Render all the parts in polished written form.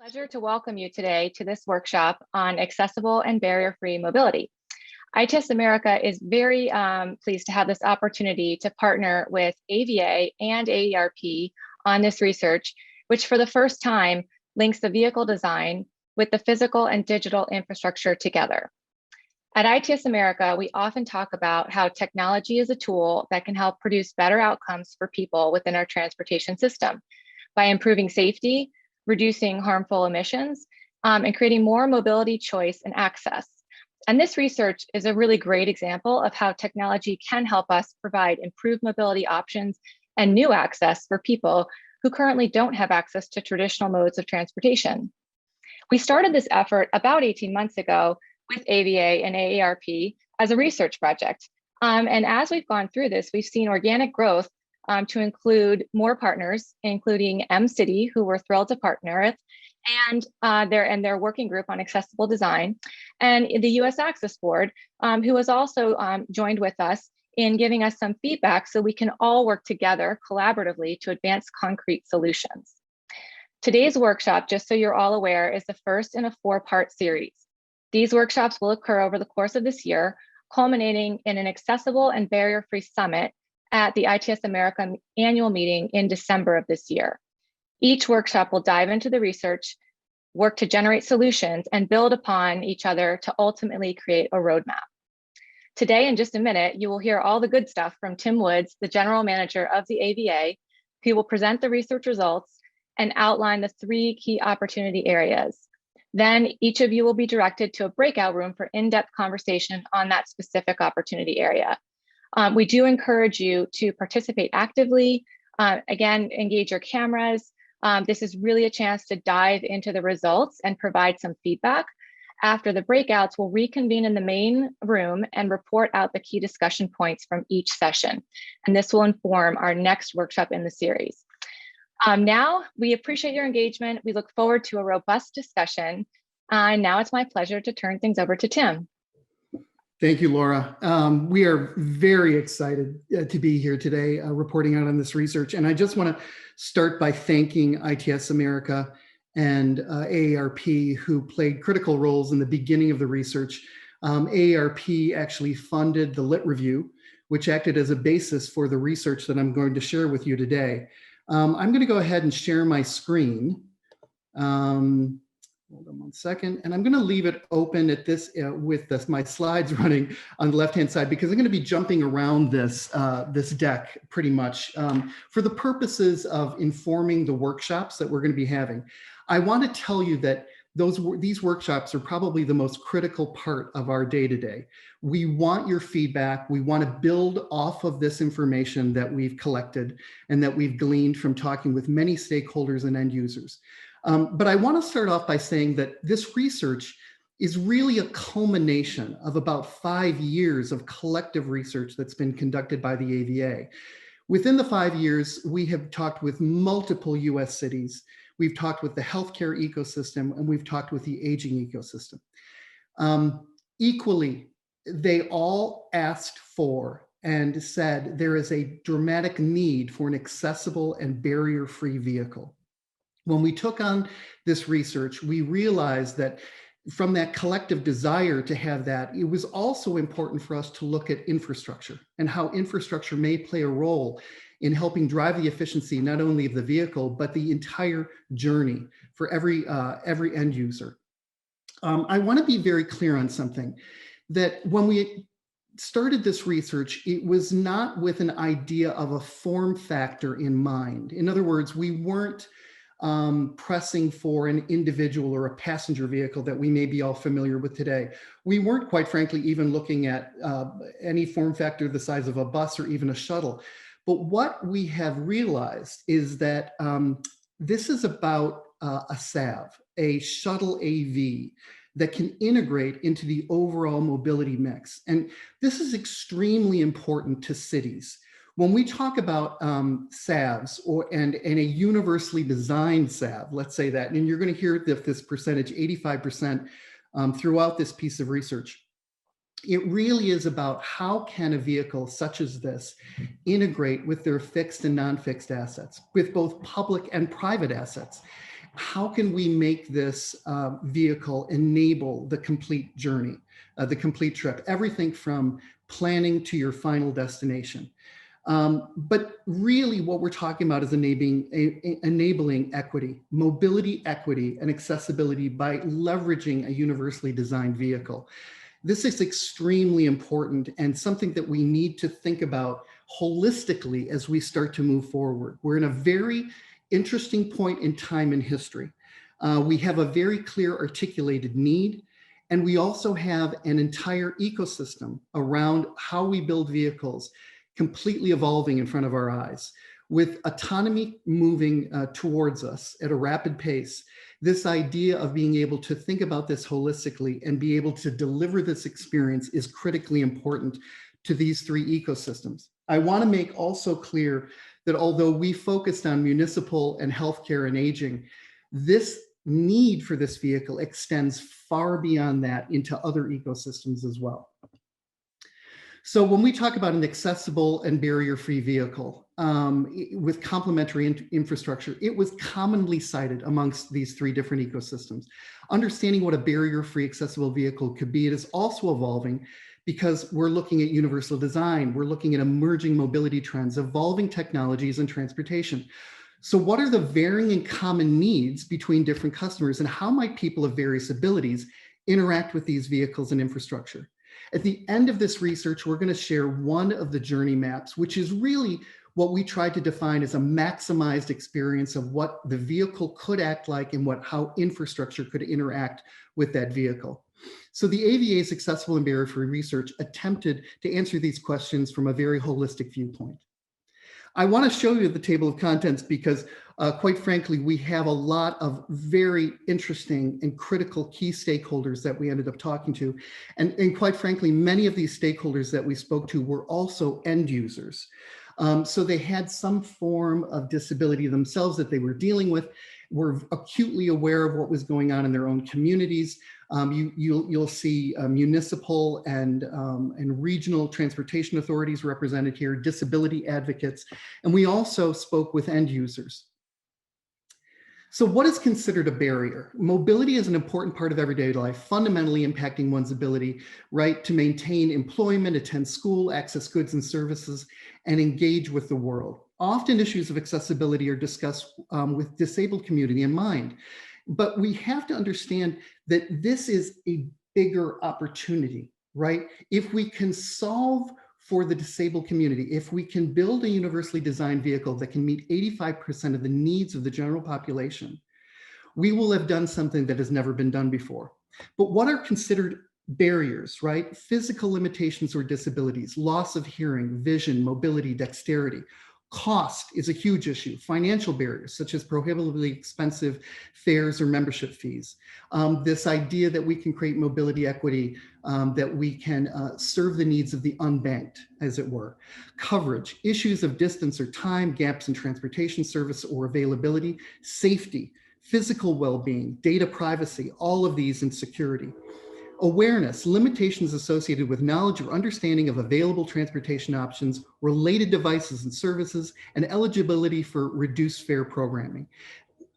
Pleasure to welcome you today to this workshop on accessible and barrier-free mobility. ITS America is very pleased to have this opportunity to partner with AVA and AARP on this research, which for the first time links the vehicle design with the physical and digital infrastructure together. At ITS America, we often talk about how technology is a tool that can help produce better outcomes for people within our transportation system by improving safety, reducing harmful emissions, and creating more mobility choice and access. And this research is a really great example of how technology can help us provide improved mobility options and new access for people who currently don't have access to traditional modes of transportation. We started this effort about 18 months ago with AVA and AARP as a research project. And as we've gone through this, we've seen organic growth to include more partners, including M-City, who we're thrilled to partner with, and their working group on accessible design, and the U.S. Access Board, who has also joined with us in giving us some feedback so we can all work together collaboratively to advance concrete solutions. Today's workshop, just so you're all aware, is the first in a 4-part series. These workshops will occur over the course of this year, culminating in an accessible and barrier-free summit at the ITS America annual meeting in December of this year. Each workshop will dive into the research, work to generate solutions, and build upon each other to ultimately create a roadmap. Today, in just a minute, you will hear all the good stuff from Tim Woods, the general manager of the AVA, who will present the research results and outline the 3 key opportunity areas. Then each of you will be directed to a breakout room for in-depth conversation on that specific opportunity area. We do encourage you to participate actively. Again, engage your cameras. This is really a chance to dive into the results and provide some feedback. After the breakouts, we'll reconvene in the main room and report out the key discussion points from each session. And this will inform our next workshop in the series. Now, we appreciate your engagement. We look forward to a robust discussion. And now it's my pleasure to turn things over to Tim. Thank you, Laura. We are very excited to be here today reporting out on this research. And I just want to start by thanking ITS America and AARP, who played critical roles in the beginning of the research. AARP actually funded the Lit Review, which acted as a basis for the research that I'm going to share with you today. I'm going to go ahead and share my screen. Hold on one second, and I'm going to leave it open at this with my slides running on the left-hand side because I'm going to be jumping around this deck pretty much for the purposes of informing the workshops that we're going to be having. I want to tell you that these workshops are probably the most critical part of our day-to-day. We want your feedback. We want to build off of this information that we've collected and that we've gleaned from talking with many stakeholders and end users. But I want to start off by saying that this research is really a culmination of about 5 years of collective research that's been conducted by the AVA. Within the 5 years, we have talked with multiple US cities. We've talked with the healthcare ecosystem, and we've talked with the aging ecosystem. Equally, they all asked for and said there is a dramatic need for an accessible and barrier-free vehicle. When we took on this research, we realized that from that collective desire to have that, it was also important for us to look at infrastructure and how infrastructure may play a role in helping drive the efficiency, not only of the vehicle, but the entire journey for every end user. I want to be very clear on something, that when we started this research, it was not with an idea of a form factor in mind. In other words, we weren't pressing for an individual or a passenger vehicle that we may be all familiar with today. We weren't, quite frankly, even looking at any form factor the size of a bus or even a shuttle. But what we have realized is that this is about a SAV, a shuttle AV, that can integrate into the overall mobility mix. And this is extremely important to cities. When we talk about SAVs and a universally designed SAV, let's say that, and you're going to hear this percentage, 85%, throughout this piece of research, it really is about how can a vehicle such as this integrate with their fixed and non-fixed assets, with both public and private assets. how can we make this vehicle enable the complete journey, the complete trip, everything from planning to your final destination. But really what we're talking about is enabling equity, mobility equity, and accessibility by leveraging a universally designed vehicle. This is extremely important and something that we need to think about holistically as we start to move forward. We're in a very interesting point in time in history. We have a very clear articulated need, and we also have an entire ecosystem around how we build vehicles completely evolving in front of our eyes. With autonomy moving towards us at a rapid pace, this idea of being able to think about this holistically and be able to deliver this experience is critically important to these three ecosystems. I want to make also clear that although we focused on municipal and healthcare and aging, this need for this vehicle extends far beyond that into other ecosystems as well. So when we talk about an accessible and barrier-free vehicle with complementary infrastructure, it was commonly cited amongst these three different ecosystems. Understanding what a barrier-free accessible vehicle could be, it is also evolving because we're looking at universal design, we're looking at emerging mobility trends, evolving technologies and transportation. So what are the varying and common needs between different customers, and how might people of various abilities interact with these vehicles and infrastructure? At the end of this research, we're going to share one of the journey maps, which is really what we tried to define as a maximized experience of what the vehicle could act like and how infrastructure could interact with that vehicle. So the AVA's accessible and barrier-free research attempted to answer these questions from a very holistic viewpoint. I want to show you the table of contents because quite frankly, we have a lot of very interesting and critical key stakeholders that we ended up talking to. And quite frankly, many of these stakeholders that we spoke to were also end users. So they had some form of disability themselves that they were dealing with, were acutely aware of what was going on in their own communities. You'll see municipal and regional transportation authorities represented here, disability advocates, and we also spoke with end users. So what is considered a barrier? Mobility is an important part of everyday life, fundamentally impacting one's ability, right, to maintain employment, attend school, access goods and services, and engage with the world. Often issues of accessibility are discussed with disabled community in mind, but we have to understand that this is a bigger opportunity, right? If we can solve for the disabled community, if we can build a universally designed vehicle that can meet 85% of the needs of the general population, we will have done something that has never been done before. But what are considered barriers, right? Physical limitations or disabilities, loss of hearing, vision, mobility, dexterity. Cost is a huge issue. Financial barriers, such as prohibitively expensive fares or membership fees. This idea that we can create mobility equity, that we can serve the needs of the unbanked, as it were. Coverage, issues of distance or time, gaps in transportation service or availability, safety, physical well-being, data privacy, all of these, and security. Awareness, limitations associated with knowledge or understanding of available transportation options, related devices and services, and eligibility for reduced fare programming.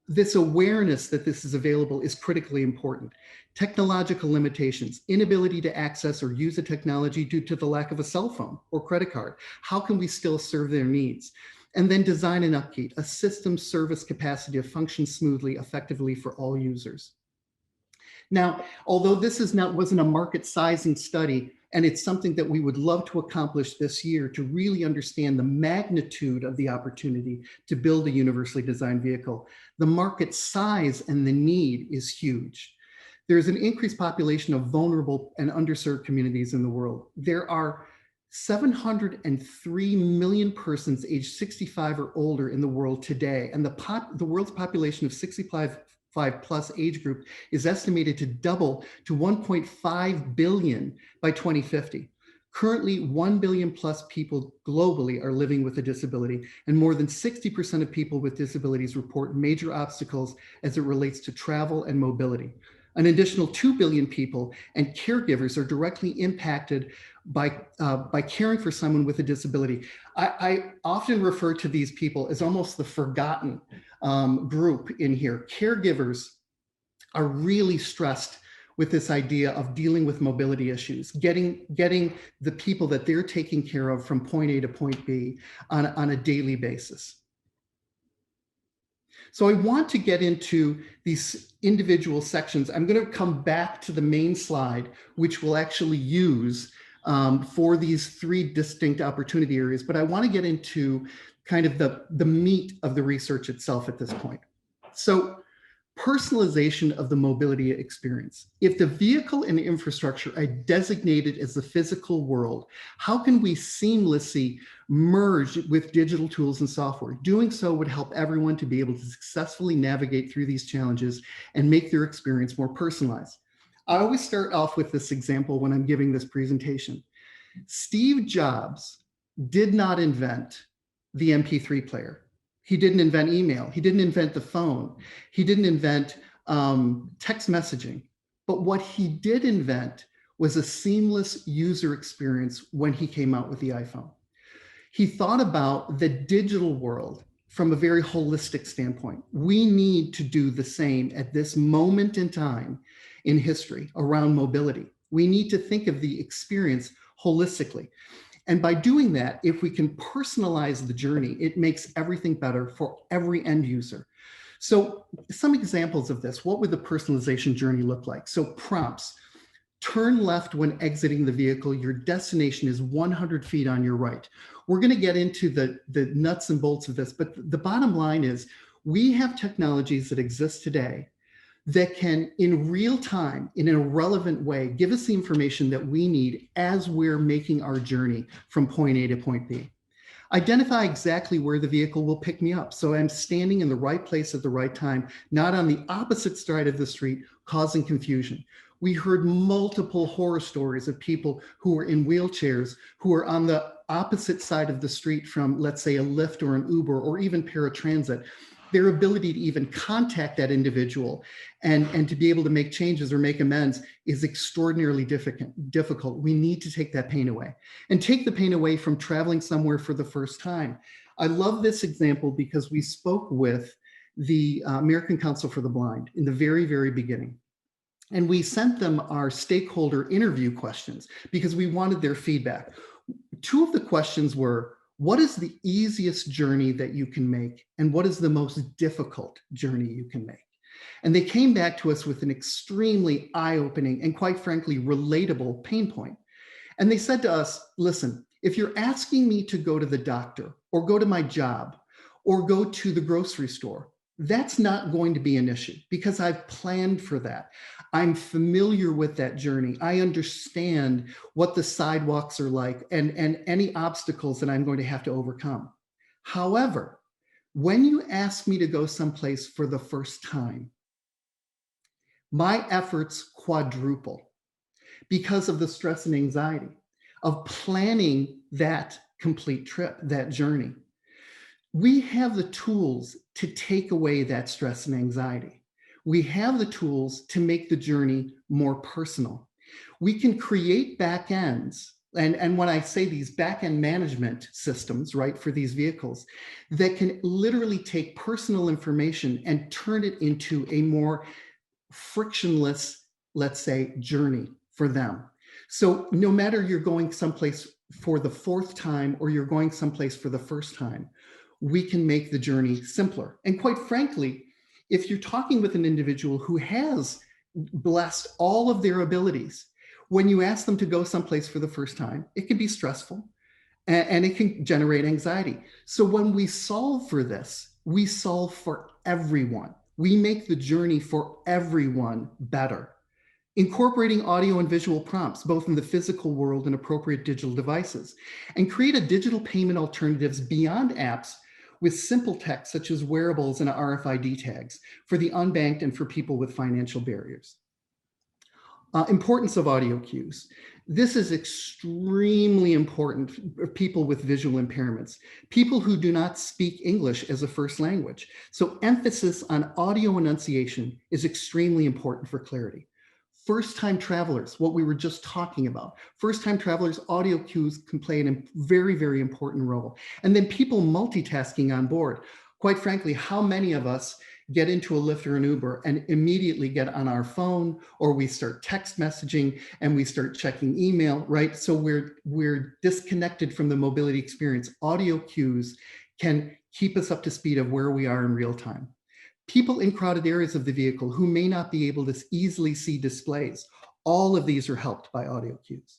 This awareness that this is available is critically important. Technological limitations, inability to access or use a technology due to the lack of a cell phone or credit card. How can we still serve their needs? And then design and upkeep, a system service capacity to function smoothly, effectively for all users. Now, although this wasn't a market sizing study, and it's something that we would love to accomplish this year to really understand the magnitude of the opportunity to build a universally designed vehicle, the market size and the need is huge. There's an increased population of vulnerable and underserved communities in the world. There are 703 million persons aged 65 or older in the world today, and the world's population of 65 plus age group is estimated to double to 1.5 billion by 2050. Currently, 1 billion plus people globally are living with a disability, and more than 60% of people with disabilities report major obstacles as it relates to travel and mobility. An additional 2 billion people and caregivers are directly impacted by caring for someone with a disability. I often refer to these people as almost the forgotten group in here. Caregivers are really stressed with this idea of dealing with mobility issues, getting the people that they're taking care of from point A to point B on a daily basis. So I want to get into these individual sections. I'm going to come back to the main slide, which we'll actually use for these three distinct opportunity areas, but I want to get into kind of the meat of the research itself at this point. So personalization of the mobility experience. If the vehicle and infrastructure are designated as the physical world, how can we seamlessly merge with digital tools and software? Doing so would help everyone to be able to successfully navigate through these challenges and make their experience more personalized. I always start off with this example when I'm giving this presentation. Steve Jobs did not invent the MP3 player. He didn't invent email. He didn't invent the phone. He didn't invent text messaging. But what he did invent was a seamless user experience when he came out with the iPhone. He thought about the digital world from a very holistic standpoint. We need to do the same at this moment in time in history around mobility. We need to think of the experience holistically. And by doing that, if we can personalize the journey, it makes everything better for every end user. So some examples of this, what would the personalization journey look like? So prompts, turn left when exiting the vehicle. Your destination is 100 feet on your right. We're going to get into the nuts and bolts of this, but the bottom line is we have technologies that exist today that can, in real time, in a relevant way, give us the information that we need as we're making our journey from point A to point B. Identify exactly where the vehicle will pick me up, so I'm standing in the right place at the right time, not on the opposite side of the street, causing confusion. We heard multiple horror stories of people who were in wheelchairs, who are on the opposite side of the street from, let's say, a Lyft or an Uber or even paratransit. Their ability to even contact that individual and to be able to make changes or make amends is extraordinarily difficult. We need to take that pain away and take the pain away from traveling somewhere for the first time. I love this example because we spoke with the American Council for the Blind in the very, very beginning. And we sent them our stakeholder interview questions because we wanted their feedback. Two of the questions were, what is the easiest journey that you can make? And what is the most difficult journey you can make? And they came back to us with an extremely eye-opening and, quite frankly, relatable pain point. And they said to us, listen, if you're asking me to go to the doctor or go to my job or go to the grocery store, that's not going to be an issue because I've planned for that. I'm familiar with that journey. I understand what the sidewalks are like and any obstacles that I'm going to have to overcome. However, when you ask me to go someplace for the first time, my efforts quadruple because of the stress and anxiety of planning that complete trip, that journey. We have the tools to take away that stress and anxiety. We have the tools to make the journey more personal. We can create backends, and when I say these backend management systems, right, for these vehicles, that can literally take personal information and turn it into a more frictionless, let's say, journey for them. So no matter you're going someplace for the fourth time or you're going someplace for the first time, we can make the journey simpler. And quite frankly, if you're talking with an individual who has blessed all of their abilities, when you ask them to go someplace for the first time, it can be stressful and it can generate anxiety. So when we solve for this, we solve for everyone. We make the journey for everyone better. Incorporating audio and visual prompts, both in the physical world and appropriate digital devices, and create a digital payment alternatives beyond apps with simple text such as wearables and RFID tags for the unbanked and for people with financial barriers. Importance of audio cues. This is extremely important for people with visual impairments, people who do not speak English as a first language. So emphasis on audio enunciation is extremely important for clarity. First-time travelers, what we were just talking about. First-time travelers, audio cues can play a very, very important role. And then people multitasking on board. Quite frankly, how many of us get into a Lyft or an Uber and immediately get on our phone, or we start text messaging and we start checking email, right? So we're disconnected from the mobility experience. Audio cues can keep us up to speed of where we are in real time. People in crowded areas of the vehicle who may not be able to easily see displays, all of these are helped by audio cues.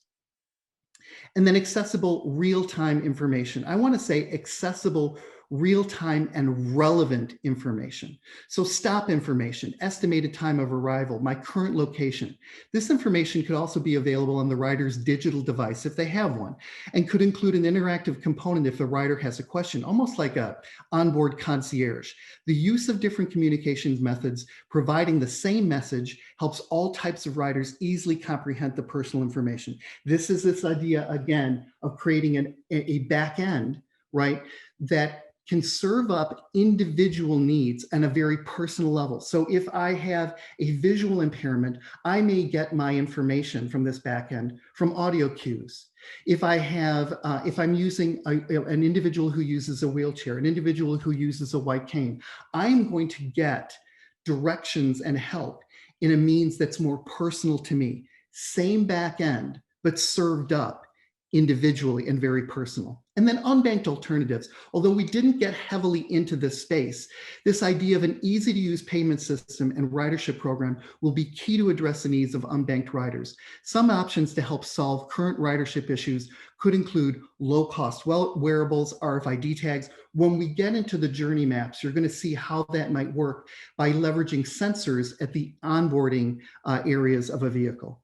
And then accessible real-time information. I want to say accessible real-time and relevant information. So stop information, estimated time of arrival, my current location. This information could also be available on the rider's digital device if they have one, and could include an interactive component if the rider has a question, almost like a onboard concierge. The use of different communications methods providing the same message helps all types of riders easily comprehend the personal information. This is this idea, again, of creating a back end, right, that can serve up individual needs on a very personal level. So if I have a visual impairment, I may get my information from this back end from audio cues. If I have, if I'm using an individual who uses a wheelchair, an individual who uses a white cane, I'm going to get directions and help in a means that's more personal to me. Same back end, but served up individually and very personal. And then unbanked alternatives. Although we didn't get heavily into this space, this idea of an easy to use payment system and ridership program will be key to address the needs of unbanked riders. Some options to help solve current ridership issues could include low cost wearables, RFID tags. When we get into the journey maps, you're going to see how that might work by leveraging sensors at the onboarding areas of a vehicle.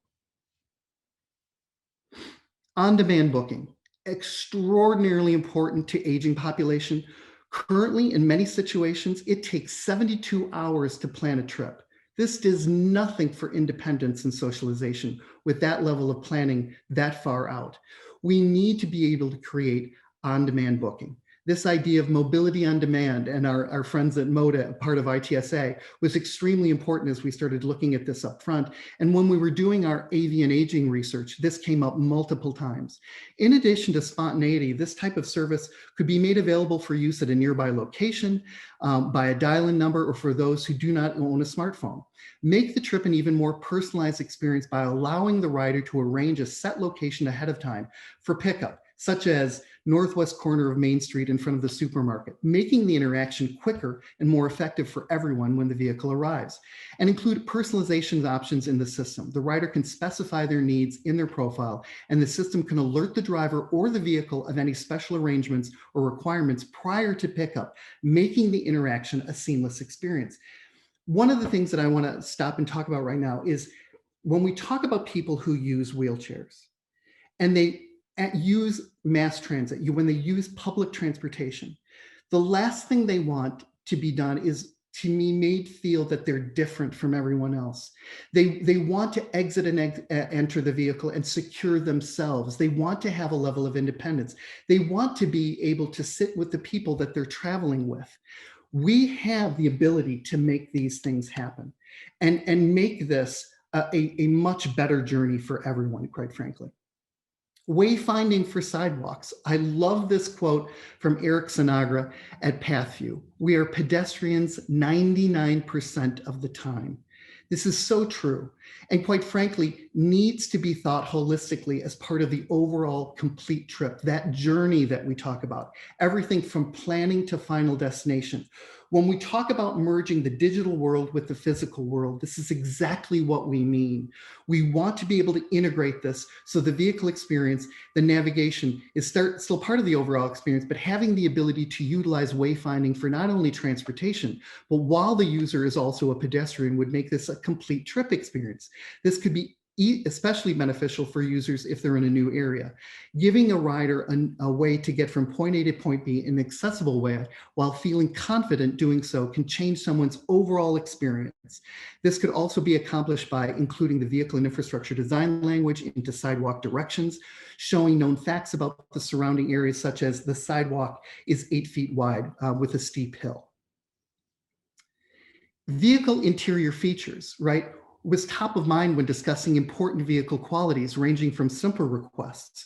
On-demand booking, extraordinarily important to aging population. Currently, in many situations, it takes 72 hours to plan a trip. This does nothing for independence and socialization with that level of planning that far out. We need to be able to create on-demand booking. This idea of mobility on demand, and our friends at MODA, part of ITSA, was extremely important as we started looking at this up front. And when we were doing our AV and aging research, this came up multiple times. In addition to spontaneity, this type of service could be made available for use at a nearby location, by a dial-in number, or for those who do not own a smartphone. Make the trip an even more personalized experience by allowing the rider to arrange a set location ahead of time for pickup, such as northwest corner of Main Street in front of the supermarket, making the interaction quicker and more effective for everyone when the vehicle arrives. And include personalization options in the system. The rider can specify their needs in their profile, and the system can alert the driver or the vehicle of any special arrangements or requirements prior to pickup, making the interaction a seamless experience. One of the things that I want to stop and talk about right now is when we talk about people who use wheelchairs and they use mass transit, when they use public transportation, the last thing they want to be done is to be made feel that they're different from everyone else. They want to exit and enter the vehicle and secure themselves. They want to have a level of independence. They want to be able to sit with the people that they're traveling with. We have the ability to make these things happen and make this a much better journey for everyone, quite frankly. Wayfinding for sidewalks. I love this quote from Eric Sinagra at Pathview. We are pedestrians 99% of the time. This is so true, and quite frankly, needs to be thought holistically as part of the overall complete trip, that journey that we talk about, everything from planning to final destination. When we talk about merging the digital world with the physical world, this is exactly what we mean. We want to be able to integrate this so the vehicle experience, the navigation is still part of the overall experience, but having the ability to utilize wayfinding for not only transportation, but while the user is also a pedestrian would make this a complete trip experience. This could be especially beneficial for users if they're in a new area. Giving a rider a way to get from point A to point B in an accessible way while feeling confident doing so can change someone's overall experience. This could also be accomplished by including the vehicle and infrastructure design language into sidewalk directions, showing known facts about the surrounding areas, such as the sidewalk is 8 feet wide with a steep hill. Vehicle interior features, right? was top of mind when discussing important vehicle qualities, ranging from simple requests,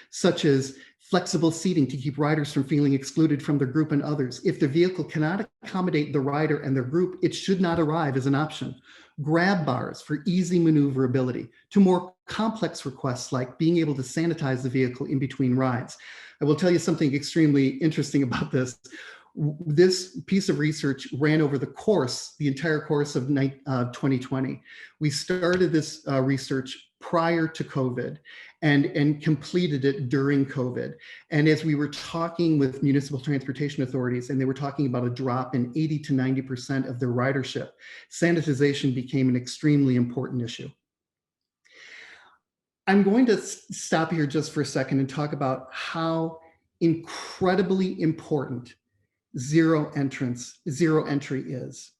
such as flexible seating to keep riders from feeling excluded from their group and others. If the vehicle cannot accommodate the rider and their group, it should not arrive as an option. Grab bars for easy maneuverability, to more complex requests like being able to sanitize the vehicle in between rides. I will tell you something extremely interesting about this. This piece of research ran over the entire course of 2020. We started this research prior to COVID and completed it during COVID. And as we were talking with municipal transportation authorities, and they were talking about a drop in 80 to 90% of their ridership, sanitization became an extremely important issue. I'm going to stop here just for a second and talk about how incredibly important zero entry is.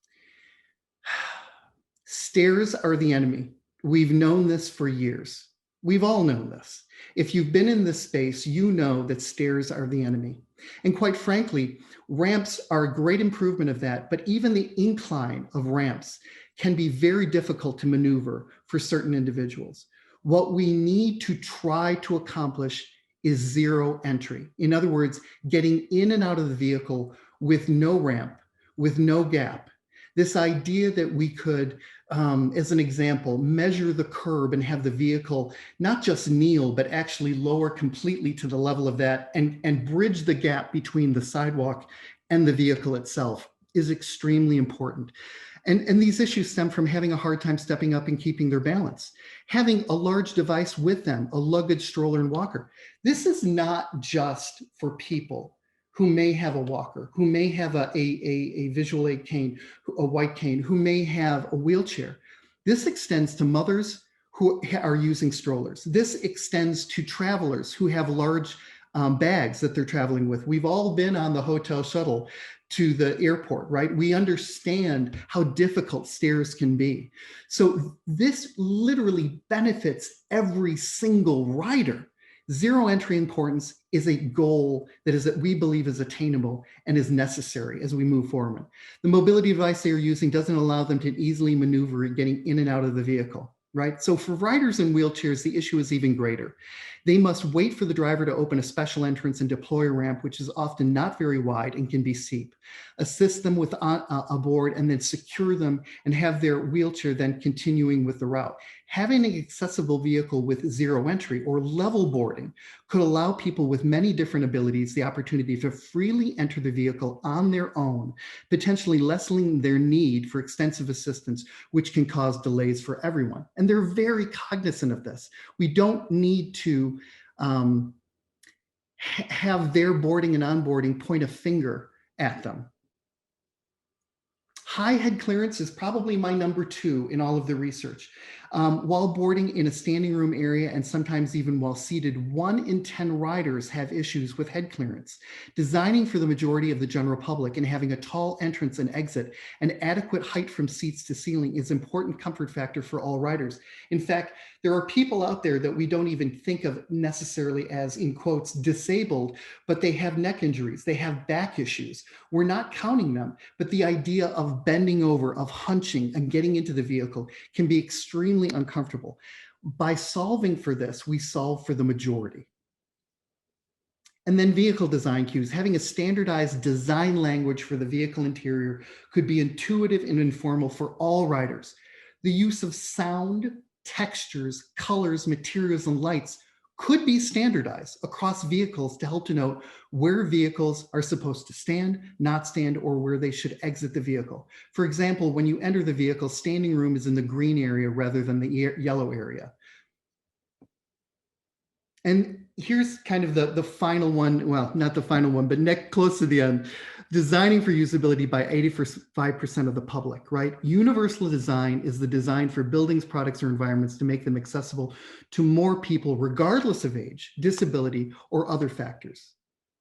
Stairs are the enemy. We've known this for years. We've all known this. If you've been in this space, you know that stairs are the enemy. And quite frankly, ramps are a great improvement of that, but even the incline of ramps can be very difficult to maneuver for certain individuals. What we need to try to accomplish is zero entry. In other words, getting in and out of the vehicle with no ramp, with no gap. This idea that we could, as an example, measure the curb and have the vehicle not just kneel, but actually lower completely to the level of that and bridge the gap between the sidewalk and the vehicle itself is extremely important. And these issues stem from having a hard time stepping up and keeping their balance. Having a large device with them, a luggage, stroller, and walker. This is not just for people who may have a walker, who may have a visual aid cane, a white cane, who may have a wheelchair. This extends to mothers who are using strollers. This extends to travelers who have large bags that they're traveling with. We've all been on the hotel shuttle to the airport, right? We understand how difficult stairs can be. So this literally benefits every single rider. Zero entry importance is a goal that we believe is attainable and is necessary as we move forward. The mobility device they are using doesn't allow them to easily maneuver getting in and out of the vehicle, right? So for riders in wheelchairs, the issue is even greater. They must wait for the driver to open a special entrance and deploy a ramp, which is often not very wide and can be steep. Assist them with aboard and then secure them and have their wheelchair then continuing with the route. Having an accessible vehicle with zero entry or level boarding could allow people with many different abilities the opportunity to freely enter the vehicle on their own, potentially lessening their need for extensive assistance, which can cause delays for everyone. And they're very cognizant of this. We don't need to have their boarding and onboarding point a finger at them. High head clearance is probably my number 2 in all of the research. While boarding in a standing room area and sometimes even while seated, 1 in 10 riders have issues with head clearance. Designing for the majority of the general public and having a tall entrance and exit and adequate height from seats to ceiling is an important comfort factor for all riders. In fact, there are people out there that we don't even think of necessarily as, in quotes, disabled, but they have neck injuries, they have back issues. We're not counting them, but the idea of bending over, of hunching and getting into the vehicle can be extremely uncomfortable. By solving for this, we solve for the majority. And then vehicle design cues. Having a standardized design language for the vehicle interior could be intuitive and informal for all riders. The use of sound, textures, colors, materials, and lights could be standardized across vehicles to help denote where vehicles are supposed to stand, not stand, or where they should exit the vehicle. For example, when you enter the vehicle, standing room is in the green area rather than the yellow area. And here's kind of the final one, well, not the final one, but close to the end. Designing for usability by 85% of the public, right? Universal design is the design for buildings, products, or environments to make them accessible to more people, regardless of age, disability, or other factors.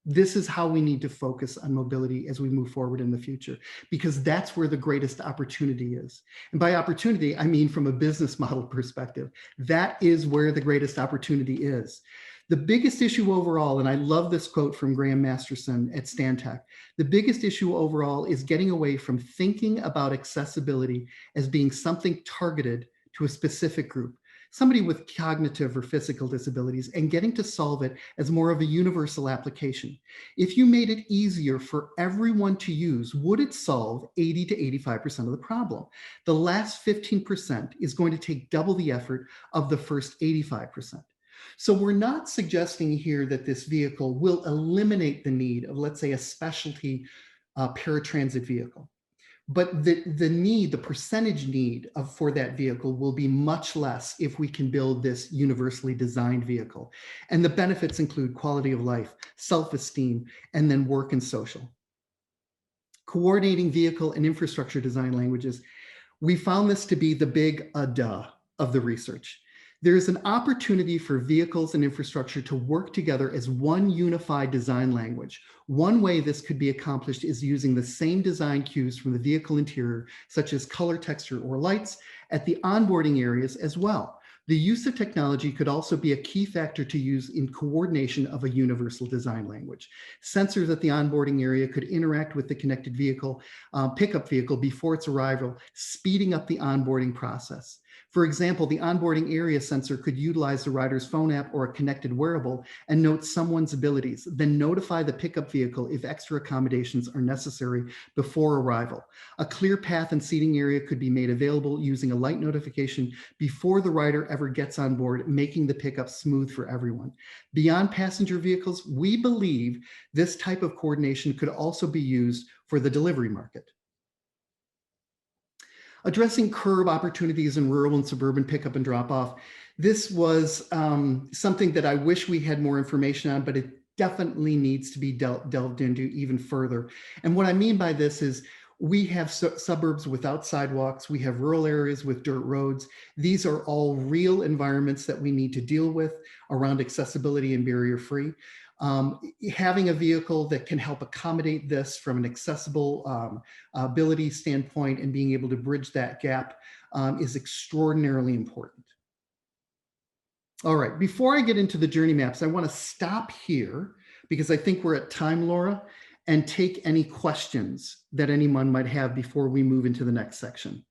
This is how we need to focus on mobility as we move forward in the future, because that's where the greatest opportunity is. And by opportunity, I mean from a business model perspective, that is where the greatest opportunity is. The biggest issue overall, and I love this quote from Graham Masterson at Stantec, the biggest issue overall is getting away from thinking about accessibility as being something targeted to a specific group, somebody with cognitive or physical disabilities, and getting to solve it as more of a universal application. If you made it easier for everyone to use, would it solve 80 to 85% of the problem? The last 15% is going to take double the effort of the first 85%. So we're not suggesting here that this vehicle will eliminate the need of, let's say, a specialty paratransit vehicle. But the percentage need for that vehicle will be much less if we can build this universally designed vehicle. And the benefits include quality of life, self-esteem, and then work and social. Coordinating vehicle and infrastructure design languages. We found this to be the big duh of the research. There's an opportunity for vehicles and infrastructure to work together as one unified design language. One way this could be accomplished is using the same design cues from the vehicle interior, such as color, texture, or lights, at the onboarding areas as well. The use of technology could also be a key factor to use in coordination of a universal design language. Sensors at the onboarding area could interact with the connected vehicle, pickup vehicle before its arrival, speeding up the onboarding process. For example, the onboarding area sensor could utilize the rider's phone app or a connected wearable and note someone's abilities, then notify the pickup vehicle if extra accommodations are necessary before arrival. A clear path and seating area could be made available using a light notification before the rider ever gets on board, making the pickup smooth for everyone. Beyond passenger vehicles, we believe this type of coordination could also be used for the delivery market. Addressing curb opportunities in rural and suburban pickup and drop off. This was something that I wish we had more information on, but it definitely needs to be delved into even further. And what I mean by this is we have suburbs without sidewalks. We have rural areas with dirt roads. These are all real environments that we need to deal with around accessibility and barrier-free. Having a vehicle that can help accommodate this from an accessible ability standpoint and being able to bridge that gap is extraordinarily important. All right, before I get into the journey maps, I want to stop here because I think we're at time, Laura, and take any questions that anyone might have before we move into the next section.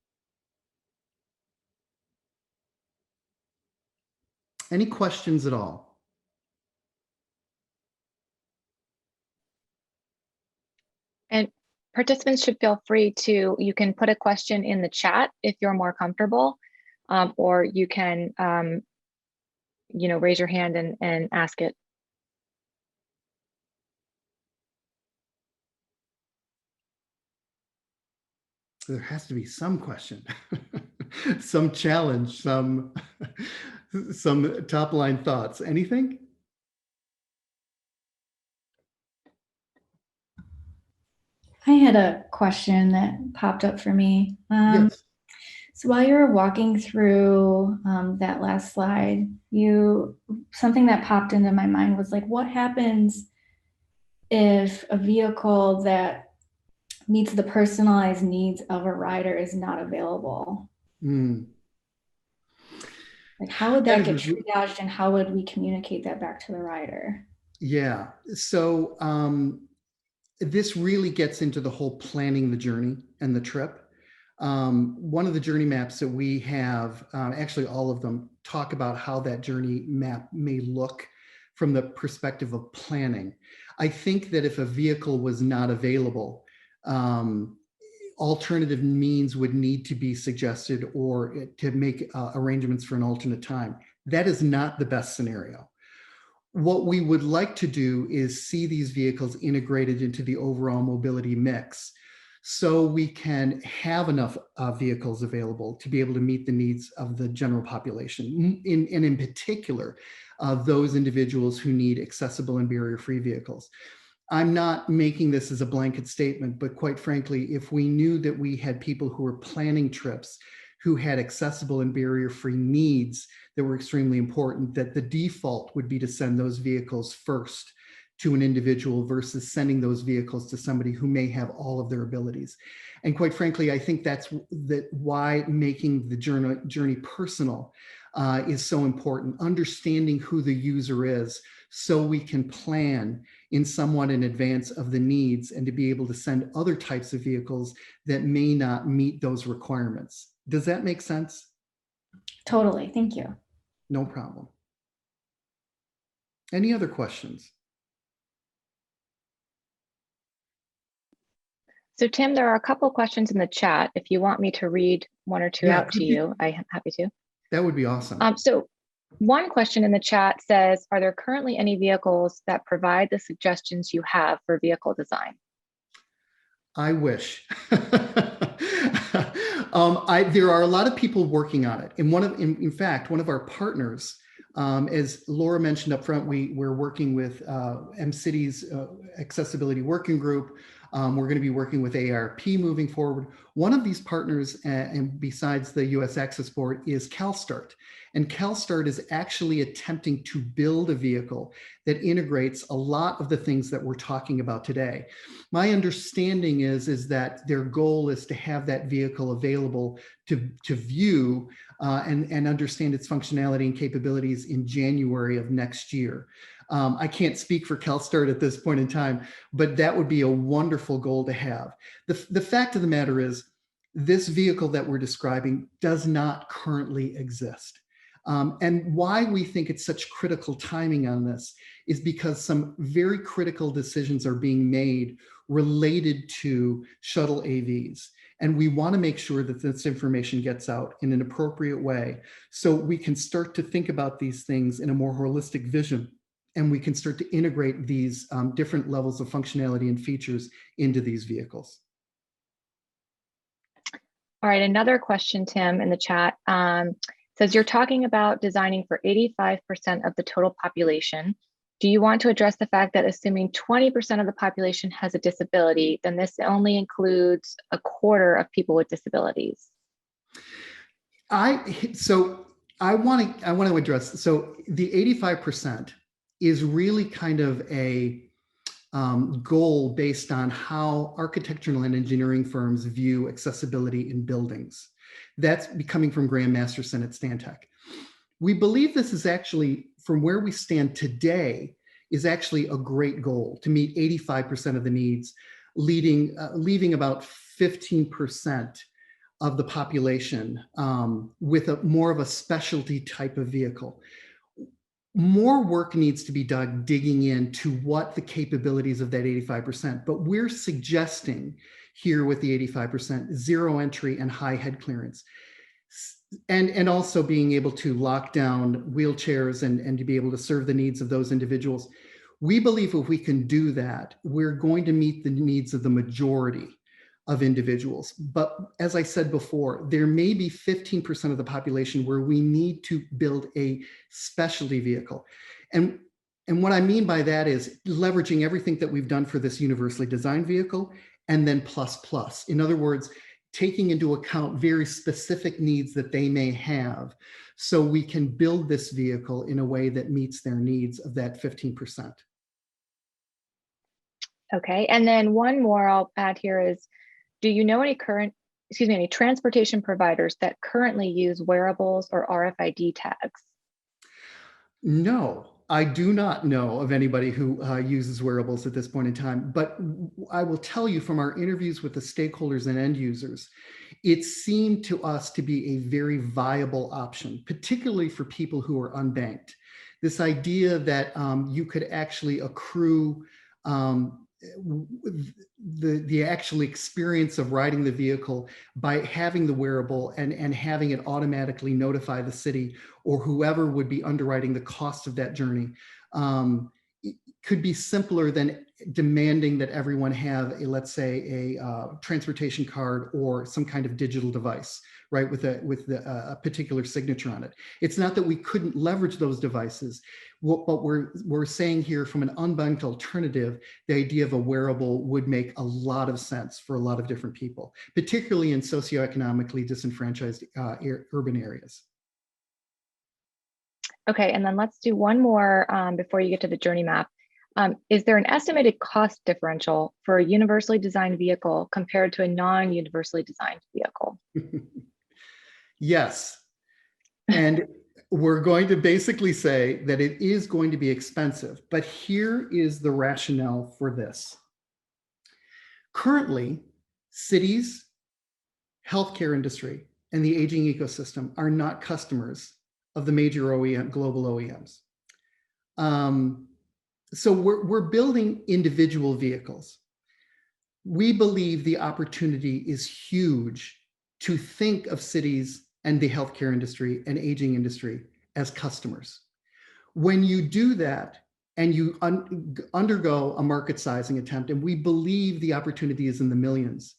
Any questions at all? And participants should feel free to, you can put a question in the chat if you're more comfortable, or you can, raise your hand and ask it. There has to be some question, some challenge, some top line thoughts. Anything? I had a question that popped up for me. Yes. So while you were walking through that last slide, something that popped into my mind was like, what happens if a vehicle that meets the personalized needs of a rider is not available? Like, how would that get triaged, and how would we communicate that back to the rider? Yeah, so this really gets into the whole planning the journey and the trip. One of the journey maps that we have, actually all of them, talk about how that journey map may look from the perspective of planning. I think that if a vehicle was not available, alternative means would need to be suggested or to make arrangements for an alternate time. That is not the best scenario. What we would like to do is see these vehicles integrated into the overall mobility mix so we can have enough vehicles available to be able to meet the needs of the general population, and in particular, those individuals who need accessible and barrier-free vehicles. I'm not making this as a blanket statement, but quite frankly, if we knew that we had people who were planning trips who had accessible and barrier-free needs that were extremely important, that the default would be to send those vehicles first to an individual versus sending those vehicles to somebody who may have all of their abilities. And quite frankly, I think that's why making the journey personal is so important. Understanding who the user is so we can plan in somewhat in advance of the needs and to be able to send other types of vehicles that may not meet those requirements. Does that make sense? Totally. Thank you. No problem. Any other questions? So Tim, there are a couple questions in the chat. If you want me to read one or two out to you, I am happy to. That would be awesome. So one question in the chat says, are there currently any vehicles that provide the suggestions you have for vehicle design? I wish. There are a lot of people working on it. And in fact, one of our partners, as Laura mentioned up front, we're working with MCity's accessibility working group. We're going to be working with AARP moving forward. One of these partners, and besides the US Access Board, is CalSTART. And CalSTART is actually attempting to build a vehicle that integrates a lot of the things that we're talking about today. My understanding is that their goal is to have that vehicle available to view and understand its functionality and capabilities in January of next year. I can't speak for CalSTART at this point in time, but that would be a wonderful goal to have. The fact of the matter is, this vehicle that we're describing does not currently exist. And why we think it's such critical timing on this is because some very critical decisions are being made related to shuttle AVs. And we want to make sure that this information gets out in an appropriate way so we can start to think about these things in a more holistic vision. And we can start to integrate these different levels of functionality and features into these vehicles. All right, another question, Tim, in the chat says, you're talking about designing for 85% of the total population. Do you want to address the fact that assuming 20% of the population has a disability, then this only includes a quarter of people with disabilities? I want to address, so the 85% is really kind of a goal based on how architectural and engineering firms view accessibility in buildings. That's coming from Graham Masterson at Stantec. We believe this is actually, from where we stand today, is actually a great goal to meet 85% of the needs, leaving about 15% of the population with more of a specialty type of vehicle. More work needs to be digging into what the capabilities of that 85%, but we're suggesting here with the 85%, zero entry and high head clearance. And also being able to lock down wheelchairs and to be able to serve the needs of those individuals. We believe if we can do that, we're going to meet the needs of the majority of individuals. But as I said before, there may be 15% of the population where we need to build a specialty vehicle. And what I mean by that is leveraging everything that we've done for this universally designed vehicle and then plus. In other words, taking into account very specific needs that they may have so we can build this vehicle in a way that meets their needs of that 15%. Okay, and then one more I'll add here is, do you know any transportation providers that currently use wearables or RFID tags? No, I do not know of anybody who uses wearables at this point in time, but I will tell you from our interviews with the stakeholders and end users, it seemed to us to be a very viable option, particularly for people who are unbanked. This idea that you could actually accrue the actual experience of riding the vehicle by having the wearable and having it automatically notify the city or whoever would be underwriting the cost of that journey could be simpler than demanding that everyone have let's say a transportation card or some kind of digital device, right, with a particular signature on it. It's not that we couldn't leverage those devices, but we're saying here from an unbanked alternative, the idea of a wearable would make a lot of sense for a lot of different people, particularly in socioeconomically disenfranchised urban areas. Okay, and then let's do one more before you get to the journey map. Is there an estimated cost differential for a universally designed vehicle compared to a non-universally designed vehicle? Yes. And we're going to basically say that it is going to be expensive, but here is the rationale for this. Currently, cities, healthcare industry, and the aging ecosystem are not customers of the major OEM, global OEMs. So we're building individual vehicles. We believe the opportunity is huge to think of cities and the healthcare industry and aging industry as customers. When you do that and you undergo a market sizing attempt, and we believe the opportunity is in the millions,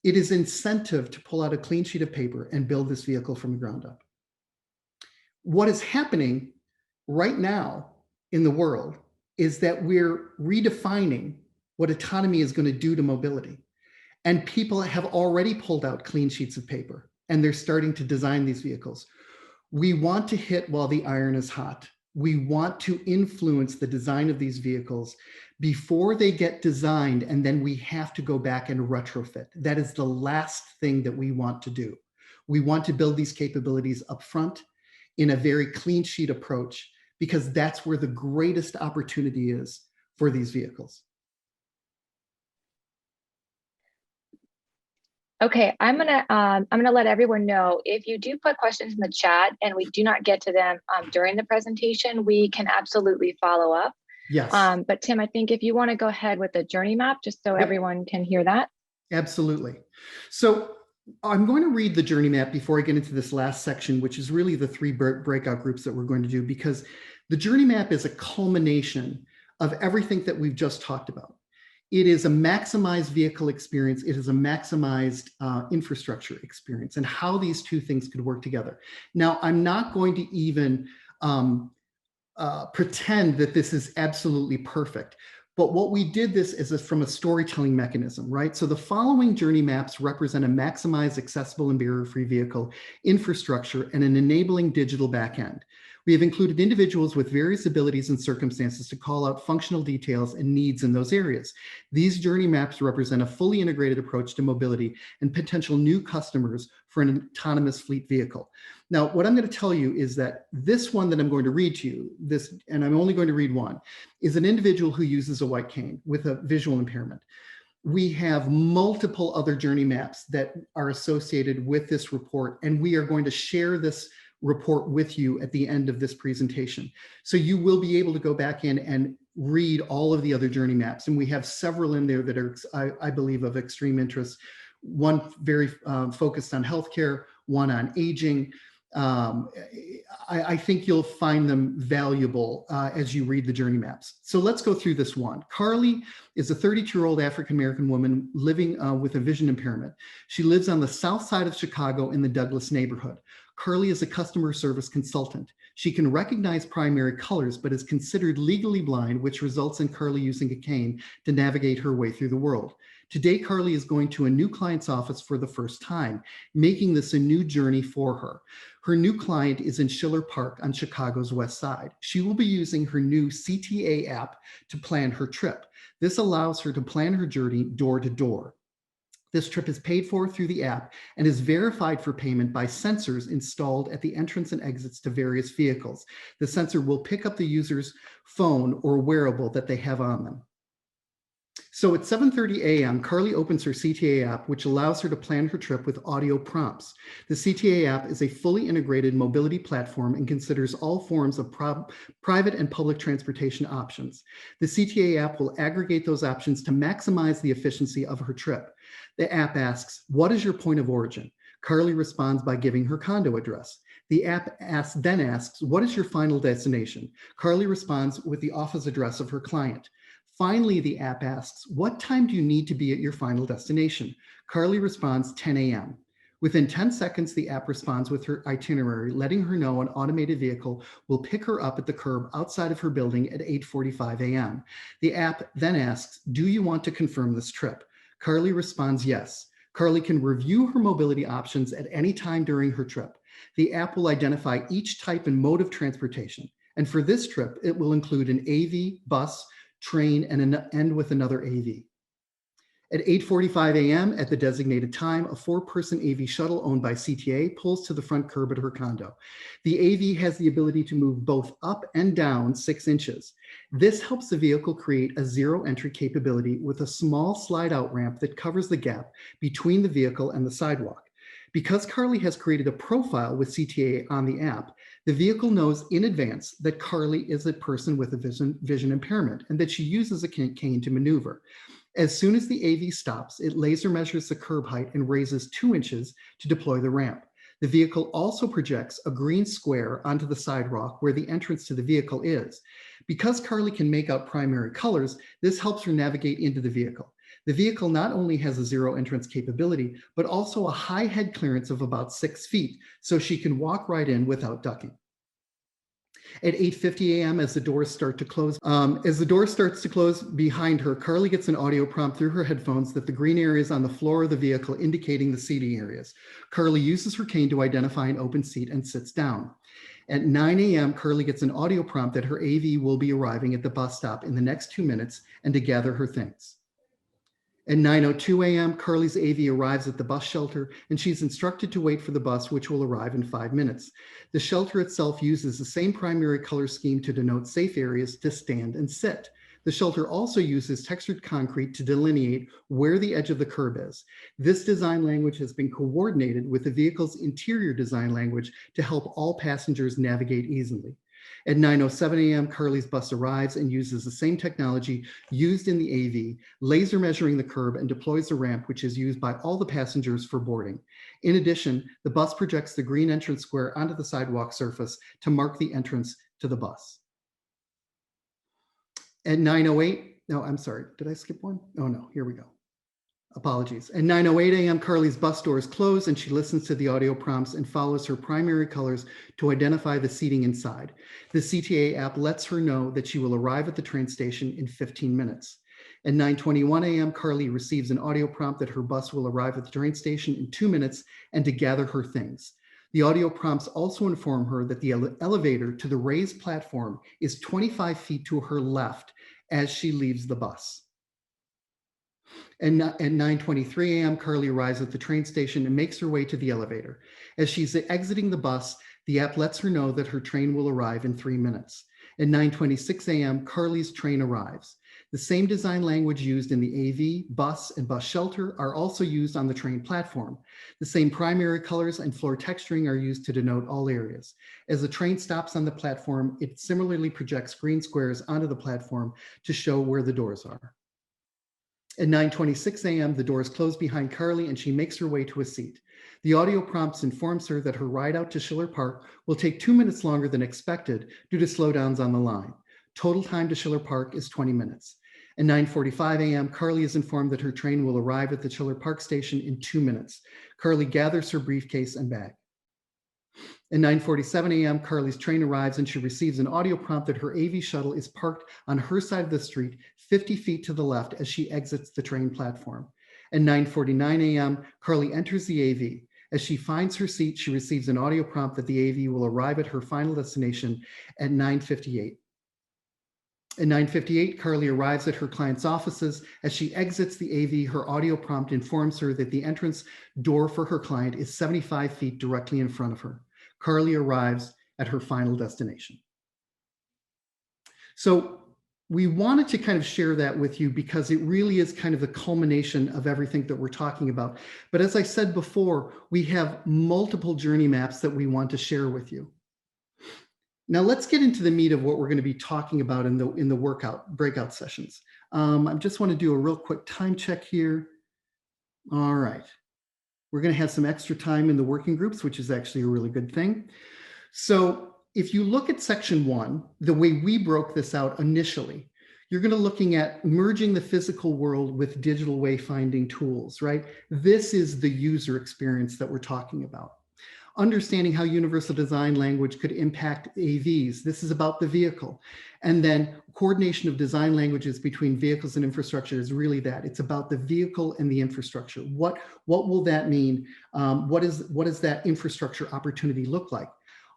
it is incentive to pull out a clean sheet of paper and build this vehicle from the ground up. What is happening right now in the world is that we're redefining what autonomy is going to do to mobility. And people have already pulled out clean sheets of paper and they're starting to design these vehicles. We want to hit while the iron is hot. We want to influence the design of these vehicles before they get designed, and then we have to go back and retrofit. That is the last thing that we want to do. We want to build these capabilities up front in a very clean sheet approach, because that's where the greatest opportunity is for these vehicles. Okay, I'm gonna let everyone know, if you do put questions in the chat and we do not get to them during the presentation, we can absolutely follow up. Yes. But Tim, I think if you want to go ahead with the journey map, just so everyone can hear that. Absolutely. So I'm going to read the journey map before I get into this last section, which is really the 3 breakout groups that we're going to do, because the journey map is a culmination of everything that we've just talked about. It is a maximized vehicle experience. It is a maximized infrastructure experience, and how these two things could work together. Now, I'm not going to even pretend that this is absolutely perfect, but what we did this is from a storytelling mechanism, right? So the following journey maps represent a maximized, accessible, and barrier-free vehicle infrastructure and an enabling digital backend. We have included individuals with various abilities and circumstances to call out functional details and needs in those areas. These journey maps represent a fully integrated approach to mobility and potential new customers for an autonomous fleet vehicle. Now, what I'm going to tell you is that this one that I'm going to read to you, and I'm only going to read one, is an individual who uses a white cane with a visual impairment. We have multiple other journey maps that are associated with this report, and we are going to share this report with you at the end of this presentation. So you will be able to go back in and read all of the other journey maps. And we have several in there that are, I believe, of extreme interest. One very focused on healthcare, one on aging. I think you'll find them valuable as you read the journey maps. So let's go through this one. Carly is a 32-year-old African-American woman living with a vision impairment. She lives on the south side of Chicago in the Douglas neighborhood. Carly is a customer service consultant. She can recognize primary colors, but is considered legally blind, which results in Carly using a cane to navigate her way through the world. Today, Carly is going to a new client's office for the first time, making this a new journey for her. Her new client is in Schiller Park on Chicago's west side. She will be using her new CTA app to plan her trip. This allows her to plan her journey door to door. This trip is paid for through the app and is verified for payment by sensors installed at the entrance and exits to various vehicles. The sensor will pick up the user's phone or wearable that they have on them. So at 7:30 a.m., Carly opens her CTA app, which allows her to plan her trip with audio prompts. The CTA app is a fully integrated mobility platform and considers all forms of private and public transportation options. The CTA app will aggregate those options to maximize the efficiency of her trip. The app asks, "What is your point of origin?" Carly responds by giving her condo address. The app then asks, "What is your final destination?" Carly responds with the office address of her client. Finally, the app asks, "What time do you need to be at your final destination?" Carly responds, 10 a.m. Within 10 seconds, the app responds with her itinerary, letting her know an automated vehicle will pick her up at the curb outside of her building at 8:45 a.m. The app then asks, "Do you want to confirm this trip?" Carly responds, yes. Carly can review her mobility options at any time during her trip. The app will identify each type and mode of transportation. And for this trip, it will include an AV, bus, train, and end with another AV. At 8:45 a.m. at the designated time, a 4-person AV shuttle owned by CTA pulls to the front curb at her condo. The AV has the ability to move both up and down 6 inches. This helps the vehicle create a zero entry capability with a small slide out ramp that covers the gap between the vehicle and the sidewalk. Because Carly has created a profile with CTA on the app, the vehicle knows in advance that Carly is a person with a vision impairment and that she uses a cane to maneuver. As soon as the AV stops, it laser measures the curb height and raises 2 inches to deploy the ramp. The vehicle also projects a green square onto the sidewalk where the entrance to the vehicle is. Because Carly can make out primary colors, this helps her navigate into the vehicle. The vehicle not only has a zero entrance capability, but also a high head clearance of about 6 feet, so she can walk right in without ducking. At 8:50 a.m., as the doors start to close, behind her, Carly gets an audio prompt through her headphones that the green areas on the floor of the vehicle indicating the seating areas. Carly uses her cane to identify an open seat and sits down. At 9 a.m., Carly gets an audio prompt that her AV will be arriving at the bus stop in the next 2 minutes and to gather her things. At 9:02 a.m., Carly's AV arrives at the bus shelter and she's instructed to wait for the bus, which will arrive in 5 minutes. The shelter itself uses the same primary color scheme to denote safe areas to stand and sit. The shelter also uses textured concrete to delineate where the edge of the curb is. This design language has been coordinated with the vehicle's interior design language to help all passengers navigate easily. At 9:07 a.m., Carly's bus arrives and uses the same technology used in the AV, laser measuring the curb and deploys the ramp, which is used by all the passengers for boarding. In addition, the bus projects the green entrance square onto the sidewalk surface to mark the entrance to the bus. At 9:08, no, I'm sorry, did I skip one? Oh no, here we go. Apologies. At 9:08 a.m., Carly's bus doors close and she listens to the audio prompts and follows her primary colors to identify the seating inside. The CTA app lets her know that she will arrive at the train station in 15 minutes. At 9:21 a.m., Carly receives an audio prompt that her bus will arrive at the train station in 2 minutes and to gather her things. The audio prompts also inform her that the elevator to the raised platform is 25 feet to her left as she leaves the bus. And at 9:23 a.m., Carly arrives at the train station and makes her way to the elevator. As she's exiting the bus, the app lets her know that her train will arrive in 3 minutes. At 9:26 a.m., Carly's train arrives. The same design language used in the AV, bus, and bus shelter are also used on the train platform. The same primary colors and floor texturing are used to denote all areas. As the train stops on the platform, it similarly projects green squares onto the platform to show where the doors are. At 9:26 a.m., the doors close behind Carly and she makes her way to a seat. The audio prompts informs her that her ride out to Schiller Park will take 2 minutes longer than expected due to slowdowns on the line. Total time to Schiller Park is 20 minutes. At 9:45 a.m., Carly is informed that her train will arrive at the Schiller Park station in 2 minutes. Carly gathers her briefcase and bag. At 9:47 a.m., Carly's train arrives and she receives an audio prompt that her AV shuttle is parked on her side of the street 50 feet to the left as she exits the train platform. At 9:49 a.m., Carly enters the AV. As she finds her seat, she receives an audio prompt that the AV will arrive at her final destination at 9:58. At 9:58, Carly arrives at her client's offices. As she exits the AV, her audio prompt informs her that the entrance door for her client is 75 feet directly in front of her. Carly arrives at her final destination. So we wanted to kind of share that with you because it really is kind of the culmination of everything that we're talking about. But as I said before, we have multiple journey maps that we want to share with you. Now let's get into the meat of what we're going to be talking about in the breakout sessions. I just want to do a real quick time check here. All right. We're going to have some extra time in the working groups, which is actually a really good thing. So if you look at section 1, the way we broke this out initially, you're going to looking at merging the physical world with digital wayfinding tools, right? This is the user experience that we're talking about. Understanding how universal design language could impact AVs. This is about the vehicle. And then coordination of design languages between vehicles and infrastructure is really that. It's about the vehicle and the infrastructure. What will that mean? What does that infrastructure opportunity look like?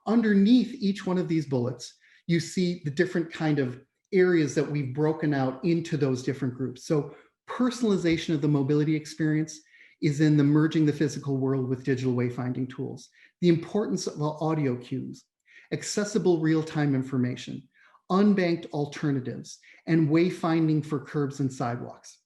Underneath each one of these bullets, you see the different kind of areas that we've broken out into those different groups. So Personalization of the mobility experience is in the merging the physical world with digital wayfinding tools. The importance of audio cues, accessible real-time information, unbanked alternatives, and wayfinding for curbs and sidewalks.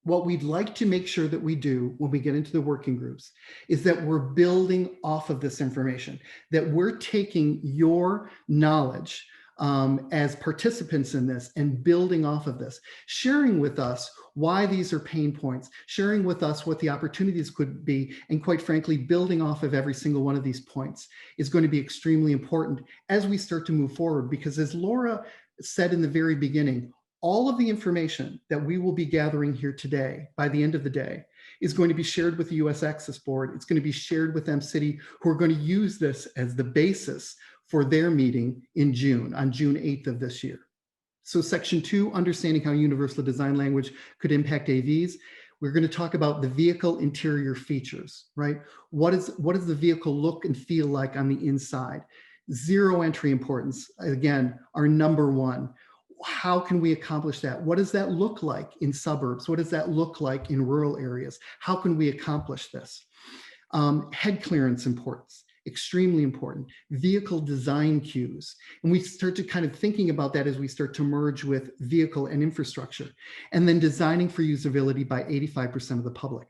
What we'd like to make sure that we do when we get into the working groups is that we're building off of this information, that we're taking your knowledge as participants in this and building off of this, sharing with us why these are pain points, sharing with us what the opportunities could be, and quite frankly, building off of every single one of these points is going to be extremely important as we start to move forward. Because as Laura said in the very beginning, all of the information that we will be gathering here today, by the end of the day, is going to be shared with the US Access Board. It's going to be shared with MCity, who are going to use this as the basis for their meeting in June, on June 8th of this year. So section 2, understanding how universal design language could impact AVs. We're going to talk about the vehicle interior features, right? What does the vehicle look and feel like on the inside? Zero entry importance, again, our number one. How can we accomplish that? What does that look like in suburbs? What does that look like in rural areas? How can we accomplish this? Head clearance importance, extremely important. Vehicle design cues. And we start to kind of thinking about that as we start to merge with vehicle and infrastructure. And then designing for usability by 85% of the public.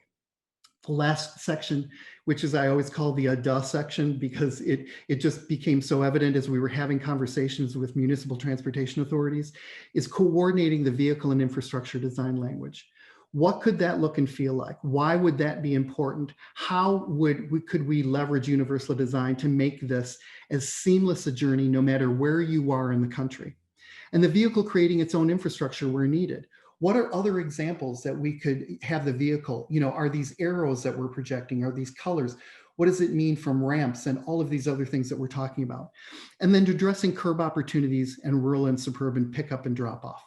The last section, which is I always call the duh section, because it just became so evident as we were having conversations with municipal transportation authorities, is coordinating the vehicle and infrastructure design language. What could that look and feel like? Why would that be important? How could we leverage universal design to make this as seamless a journey no matter where you are in the country? And the vehicle creating its own infrastructure where needed. What are other examples that we could have the vehicle, are these arrows that we're projecting, are these colors? What does it mean from ramps and all of these other things that we're talking about? And then addressing curb opportunities and rural and suburban pickup and drop off.